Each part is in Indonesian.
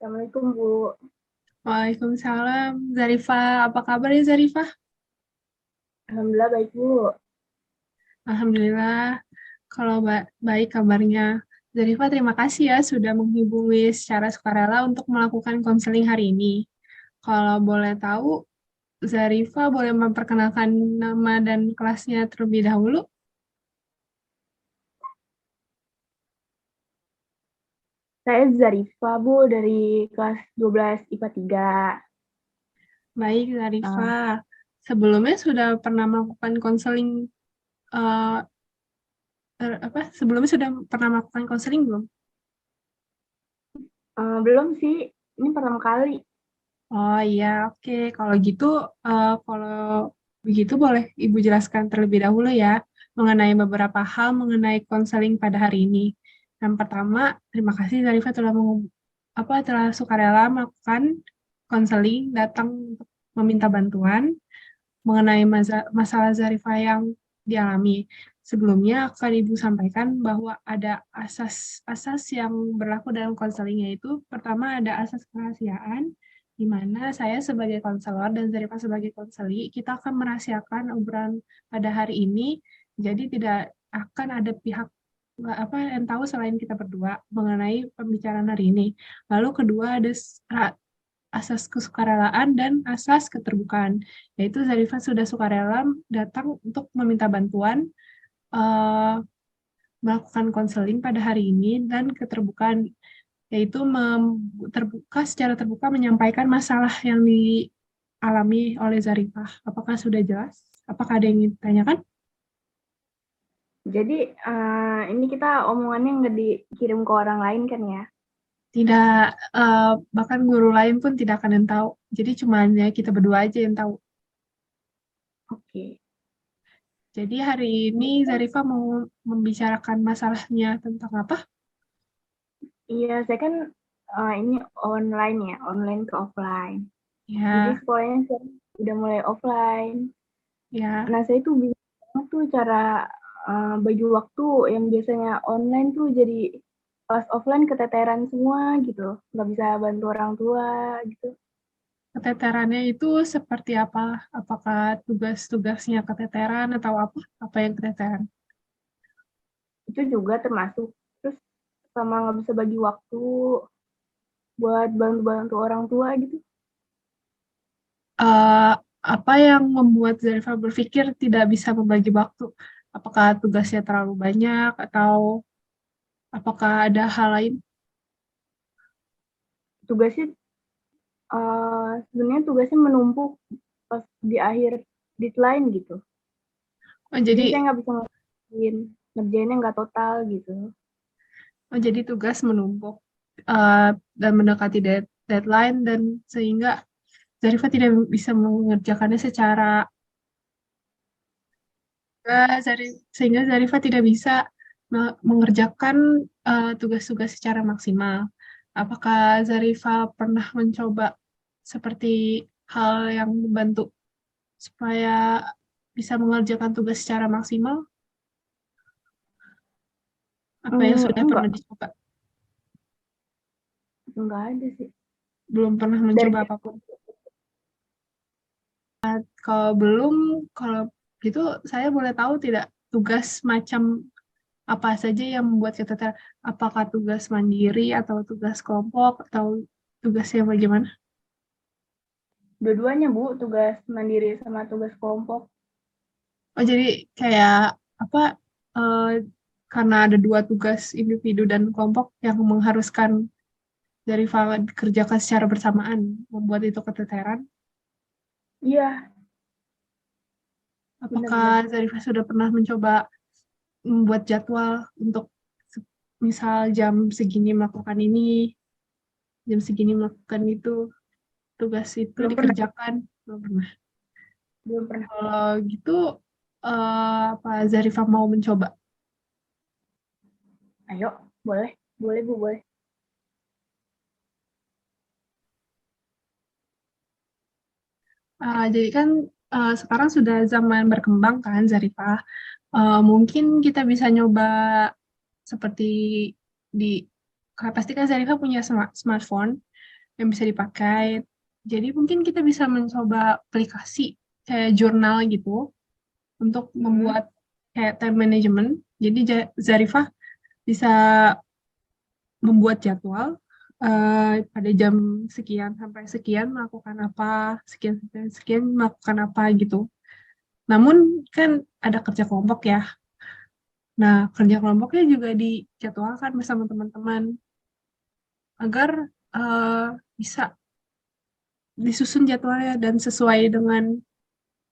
Assalamualaikum, Bu. Waalaikumsalam, Zarifah. Apa kabar ya, Zarifah? Alhamdulillah baik, Bu. Alhamdulillah, kalau baik kabarnya. Zarifah, terima kasih ya sudah menghubungi secara sukarela untuk melakukan konseling hari ini. Kalau boleh tahu, Zarifah boleh memperkenalkan nama dan kelasnya terlebih dahulu? Saya Zarifa, Bu, dari kelas 12 IPA 3. Baik, Zarifah. Sebelumnya sudah pernah melakukan konseling, eh, sebelumnya sudah pernah melakukan konseling belum? Belum sih, ini pertama kali. Oh iya, oke. Kalau begitu boleh Ibu jelaskan terlebih dahulu ya mengenai beberapa hal mengenai konseling pada hari ini. Yang pertama, terima kasih Zarifah telah sukarela melakukan konseling, datang untuk meminta bantuan mengenai masalah Zarifah yang dialami. Sebelumnya akan Ibu sampaikan bahwa ada asas-asas yang berlaku dalam konseling, yaitu pertama ada asas kerahasiaan, di mana saya sebagai konselor dan Zarifah sebagai konseli, kita akan merahasiakan obrolan pada hari ini, jadi tidak akan ada pihak yang tahu selain kita berdua mengenai pembicaraan hari ini. Lalu kedua ada asas kesukarelaan dan asas keterbukaan, yaitu Zarifah sudah sukarela datang untuk meminta bantuan, uh, melakukan konseling pada hari ini, dan keterbukaan, yaitu secara terbuka menyampaikan masalah yang dialami oleh Zarifah. Apakah sudah jelas? Apakah ada yang ingin ditanyakan? Jadi, ini kita omongannya nggak dikirim ke orang lain kan ya? Tidak, bahkan guru lain pun tidak akan yang tahu. Jadi cuma hanya kita berdua aja yang tahu. Oke. Jadi hari ini Zarifah mau membicarakan masalahnya tentang apa? Iya, saya kan ini online ya, online ke offline. Jadi Ya, sekolahnya sekarang udah mulai offline. ya, Nah, saya tuh bingung banget tuh cara bagi waktu yang biasanya online tuh jadi pas offline keteteran semua gitu. Nggak bisa bantu orang tua gitu. keteterannya itu seperti apa? Apakah tugas-tugasnya keteteran atau apa? Apa yang keteteran? Itu juga termasuk. Terus sama nggak bisa bagi waktu buat bantu-bantu orang tua gitu. Eh, apa yang membuat Zarifah berpikir tidak bisa membagi waktu? Apakah tugasnya terlalu banyak atau apakah ada hal lain? Tugasnya sebenarnya tugasnya menumpuk pas di akhir deadline gitu. Oh, Jadi jadi saya nggak bisa ngerjainnya nggak total gitu. jadi tugas menumpuk, eh, dan mendekati deadline, dan sehingga Zarifah tidak bisa mengerjakannya sehingga Zarifah tidak bisa mengerjakan tugas-tugas secara maksimal. Apakah Zarifah pernah mencoba seperti hal yang membantu supaya bisa mengerjakan tugas secara maksimal? Apa yang sudah pernah Enggak, dicoba? enggak ada sih. Belum pernah Dari mencoba apapun. Kalau belum, kalau gitu saya boleh tahu tidak tugas macam apa saja yang membuat kita apakah tugas mandiri atau tugas kelompok atau tugas yang bagaimana? dua-duanya Bu, tugas mandiri sama tugas kelompok. Oh, jadi kayak apa, eh, karena ada dua tugas individu dan kelompok yang mengharuskan dari kerjakan secara bersamaan, membuat itu keteteran. Iya, Apakah benar-benar. Zarifah sudah pernah mencoba membuat jadwal untuk misal jam segini melakukan ini, jam segini melakukan itu, tugas itu Belum pernah, dikerjakan? Belum pernah. belum pernah. Kalau gitu, apa Zarifah mau mencoba? Ayo, boleh, boleh Bu, boleh. Jadi kan sekarang sudah zaman berkembang kan, Zarifah. Mungkin kita bisa nyoba seperti di, pasti kan Zarifah punya smartphone. yang bisa dipakai. Jadi mungkin kita bisa mencoba aplikasi kayak jurnal gitu untuk membuat kayak time management. Jadi Zarifah bisa membuat jadwal pada jam sekian sampai sekian melakukan apa, sekian sampai sekian melakukan apa gitu. Namun kan ada kerja kelompok ya. Nah, kerja kelompoknya juga dijadwalkan bersama teman-teman agar eh, bisa disusun jadwalnya dan sesuai dengan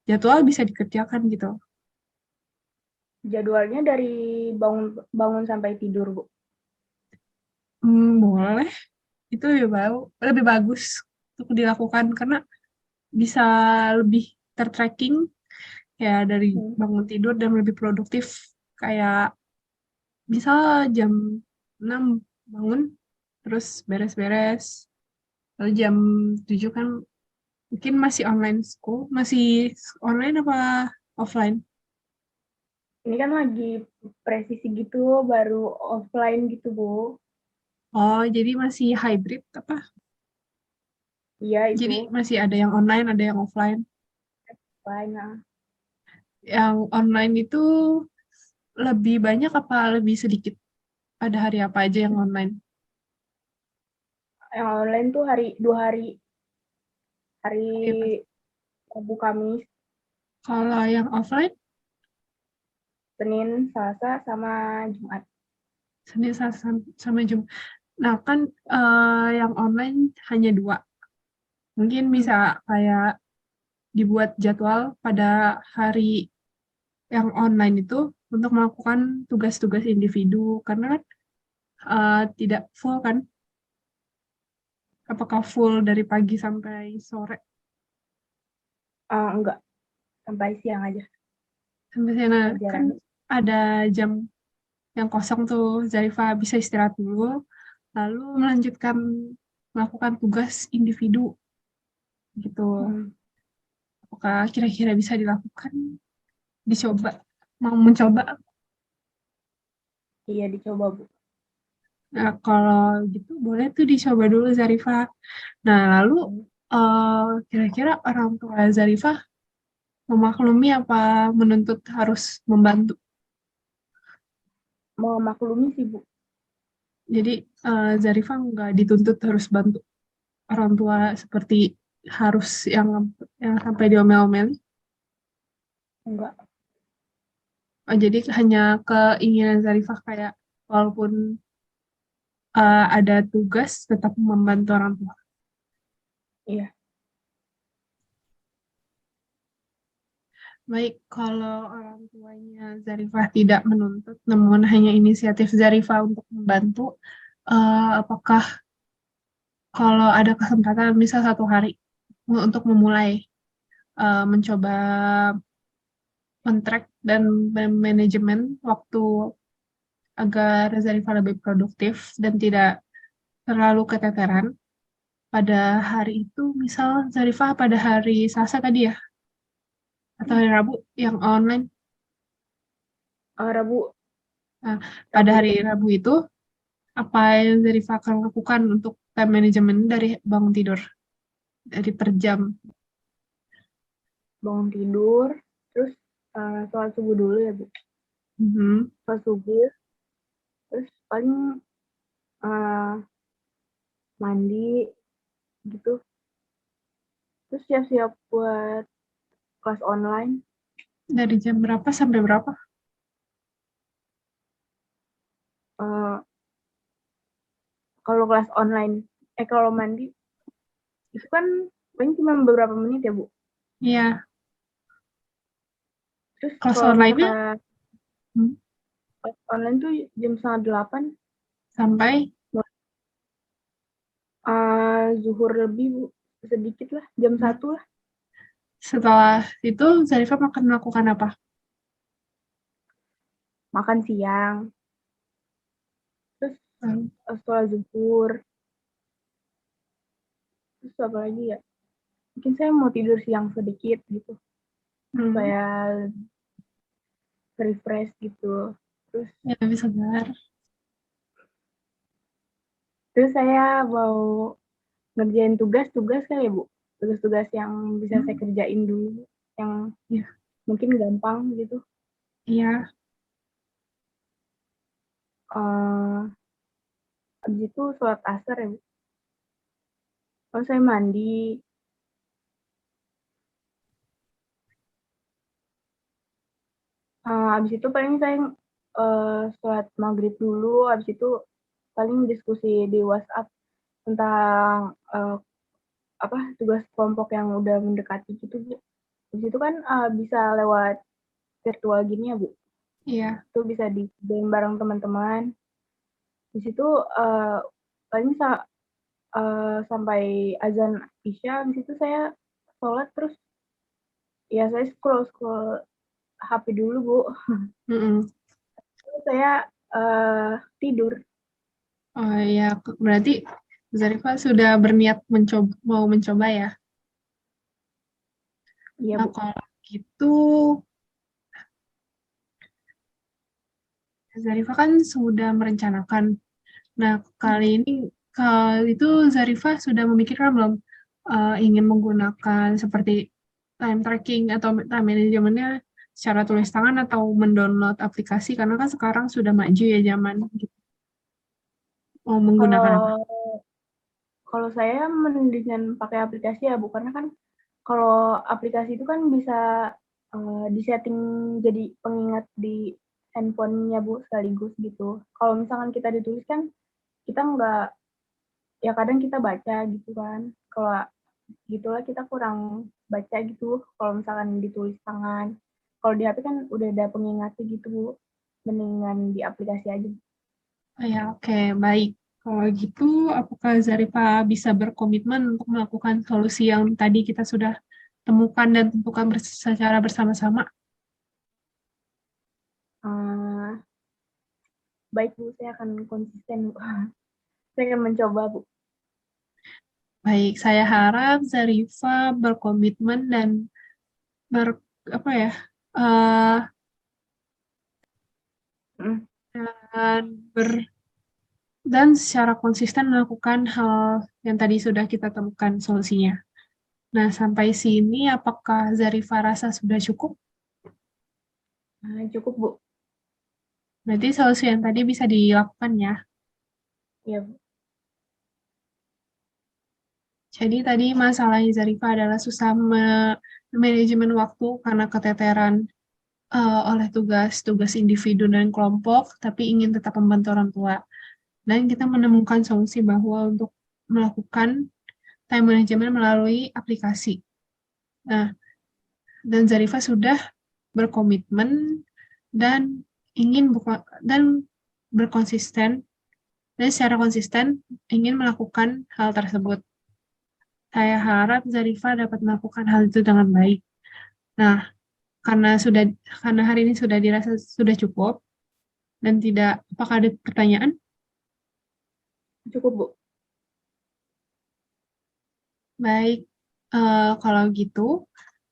jadwal bisa dikerjakan gitu. Jadwalnya dari bangun bangun sampai tidur, Bu. Boleh, itu lebih bagus untuk dilakukan karena bisa lebih tertracking ya dari Hmm. bangun tidur dan lebih produktif. Kayak misal jam 6 bangun terus beres-beres. Lalu jam 7 kan mungkin masih online school, masih online apa offline? Ini kan lagi presisi gitu, baru offline gitu, Bu. Oh, jadi masih hybrid apa? Iya, Jadi itu masih ada yang online, ada yang offline. offline. Nah, Yang online itu lebih banyak apa lebih sedikit? Pada hari apa aja yang online? yang online tuh 2 hari, hari Hari apa? Rabu, Kamis, Kalau yang offline, Senin, Selasa, sama Jumat. Senin sama Jumat. Nah, kan yang online hanya 2. Mungkin Hmm. bisa kayak dibuat jadwal pada hari yang online itu untuk melakukan tugas-tugas individu. Karena kan tidak full kan? Apakah full dari pagi sampai sore? Enggak, sampai siang aja Sampai sana kan pelajaran. ada jam yang kosong tuh, Zarifah bisa istirahat dulu, lalu melanjutkan melakukan tugas individu gitu. Hmm. Apakah kira-kira bisa dilakukan? Dicoba? Mau mencoba? Iya, dicoba, Bu. Nah, kalau gitu boleh tuh dicoba dulu Zarifah. Nah, lalu Hmm. kira-kira orang tua Zarifah memaklumi apa menuntut harus membantu? Mau maklumi sih, Bu. Jadi Zarifah nggak dituntut harus bantu orang tua seperti harus yang sampai diomel-omel. Enggak. Oh, jadi hanya keinginan Zarifah kayak walaupun ada tugas tetap membantu orang tua. Iya. Baik, kalau orang tuanya Zarifah tidak menuntut, namun hanya inisiatif Zarifah untuk membantu, apakah kalau ada kesempatan misal 1 hari untuk memulai mencoba men-track dan manajemen waktu agar Zarifah lebih produktif dan tidak terlalu keteteran pada hari itu, misal Zarifah pada hari Selasa tadi ya, atau hari Rabu yang online. Rabu, Nah, pada Rabu hari itu Rabu itu, apa yang Zarifah akan lakukan untuk time management dari bangun tidur, dari per jam? bangun tidur, terus sholat subuh dulu ya, Bu. Mhm. Sholat subuh, terus paling eh, mandi gitu. Terus siap-siap buat kelas online. Dari jam berapa sampai berapa? Eh, Kalau kelas online, kalau mandi, itu kan paling cuma beberapa menit ya, Bu. Iya, Terus kelas kalau online-nya misalkan hmm, kelas online tuh jam 7:30, sampai zuhur lebih, Bu. Sedikit lah, jam hmm, 1 lah. setelah itu Zarifah akan melakukan apa? Makan siang, terus Hmm. sholat zuhur, terus apa lagi ya? Mungkin saya mau tidur siang sedikit gitu, Hmm. supaya refresh gitu. Terus Ya, bisa benar. terus saya mau ngerjain tugas-tugas kali ya Bu, tugas-tugas yang bisa saya kerjain dulu, yang Ya, mungkin gampang gitu. iya. Habis itu sholat asar ya Bu. Lalu saya mandi. Habis itu paling saya sholat maghrib dulu. Habis itu paling diskusi di WhatsApp tentang apa tugas kelompok yang udah mendekati gitu Bu. Habis itu kan bisa lewat virtual gini ya Bu. Iya. Itu bisa dikerjain bareng teman-teman. Di situ paling sampai azan Isya. Habis itu saya sholat terus ya saya scroll HP dulu Bu. Mm-mm. Terus saya tidur. Oh iya, berarti Zarifah sudah berniat mau mencoba ya. Iya Nah, Bu. kalau gitu, Zarifah kan sudah merencanakan. Nah, kali itu Zarifah sudah memikirkan belum ingin menggunakan seperti time tracking atau time manajemennya secara tulis tangan atau mendownload aplikasi karena kan sekarang sudah maju ya zaman gitu. Mau menggunakan apa? Kalau kalau saya mendingan pakai aplikasi ya Bu, karena kan kalau aplikasi itu kan bisa disetting jadi pengingat di handphonenya Bu sekaligus gitu. Kalau misalkan kita ditulis kan kita nggak, ya kadang kita baca gitu kan. Kalau gitulah kita kurang baca gitu kalau misalkan ditulis tangan. Kalau di HP kan udah ada pengingatnya gitu Bu. Mendingan di aplikasi aja. Oh ya, oke, baik. Kalau gitu, apakah Zarifah bisa berkomitmen untuk melakukan solusi yang tadi kita sudah temukan dan tentukan secara bersama-sama? Uh, Baik Bu, saya akan konsisten Bu. Saya akan mencoba Bu. Baik, saya harap Zarifah berkomitmen dan ber apa ya eh, Mm. dan ber dan secara konsisten melakukan hal yang tadi sudah kita temukan solusinya. Nah, sampai sini apakah Zarifah rasa sudah cukup? Cukup Bu. Berarti solusi yang tadi bisa dilakukan ya. Ya Bu. Jadi tadi masalahnya Zarifah adalah susah manajemen waktu karena keteteran oleh tugas-tugas individu dan kelompok, tapi ingin tetap membantu orang tua. Dan kita menemukan solusi bahwa untuk melakukan time management melalui aplikasi. Nah, dan Zarifah sudah berkomitmen dan ingin dan berkonsisten dan secara konsisten ingin melakukan hal tersebut. Saya harap Zarifah dapat melakukan hal itu dengan baik. Nah, karena hari ini sudah dirasa sudah cukup dan tidak apakah ada pertanyaan? Cukup Bu. Baik, kalau gitu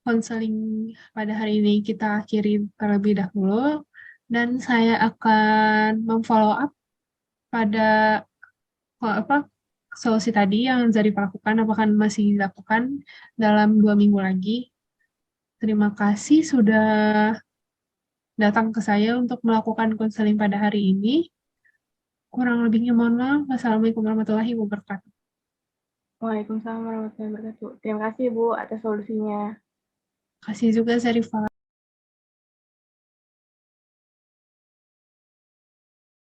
konseling pada hari ini kita akhiri terlebih dahulu dan saya akan memfollow up pada apa solusi tadi yang Zarifah lakukan apakah masih dilakukan dalam 2 minggu lagi. Terima kasih sudah datang ke saya untuk melakukan konseling pada hari ini. Kurang lebihnya mohon maaf. Wassalamualaikum warahmatullahi wabarakatuh. Waalaikumsalam warahmatullahi wabarakatuh. Terima kasih Bu atas solusinya. Terima kasih juga Zarifah.